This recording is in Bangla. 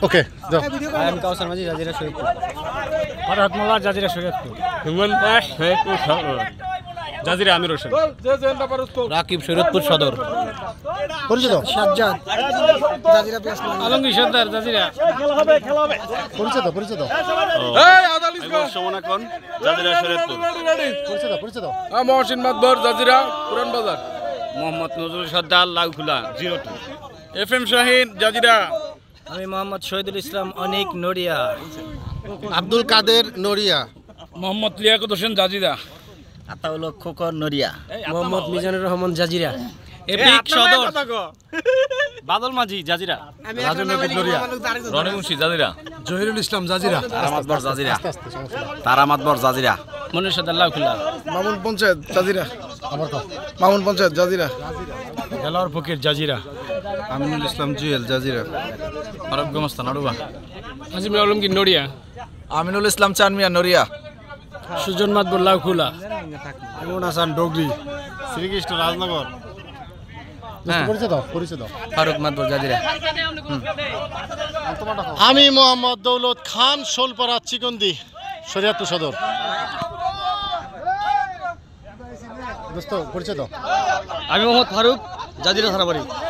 ওকে যাও। I am Kawsar Majhi Jazeera Shariatpur. Farhad Molla Jazeera Shariatpur. Himanta Das Shariatpur সদর। জাজিরা আমির হোসেন। রাকিব শরীয়তপুর সদর। পরিচিত সাজ্জাদ জাজিরা পিয়াসপুর। আলমগীর সর্দার জাজিরা। পরিচিত পরিচিত সমনা কোন জাজিরা শরীয়তপুর। পরিচিত পরিচিত মহসিন মাতবর জাজিরা পুরান বাজার। মোহাম্মদ নজরুল সর্দার লাউখোলা 02। FM শাহিন জাজিরা। আমি মোহাম্মদ শহীদুল ইসলাম অনিক নড়িয়া। আব্দুল কাদের নড়িয়া। মোহাম্মদ লিয়াকত হোসেন জাজিরা। আতাউল খোকন নড়িয়া। মোহাম্মদ মিজানুর রহমান জাজিরা। এপিক সদর। বাদল মাঝি জাজিরা। রাজনৈতিক নড়িয়া। রনি মুন্সি জাজিরা। জহিরুল ইসলাম জাজিরা। তারামাতবর জাজিরা। আস্তে আস্তে সমস্যা নেই। তারামাতবর জাজিরা। মনির সর্দার লাউখোলা। মামুন পঞ্চায়েত জাজিরা। আবার কও। মামুন পঞ্চায়েত জাজিরা। দেলাওয়ার ফকির জাজিরা। আমিনুল ইসলাম জুয়েল জাজিরা। আরব গোমস্তা নাড়ুয়া। আজিমুল আলমগীর নড়িয়া। আমিনুল ইসলাম চানমিয়া নড়িয়া। সুজন মাতবর লাউখোলা। ইমন হাসান ডগরি। শ্রীকৃষ্ণ রাজনগর। পরিচিত পরিচিত ফারুক মাতবর জাজিরা। আমি মোহাম্মদ দৌলত খান শোলপাড়া চিকন্দি শরীয়তপুর সদর। দোস্ত পরিচিত আমি মোহাম্মদ ফারুক জাজিরা থানাবাড়ি।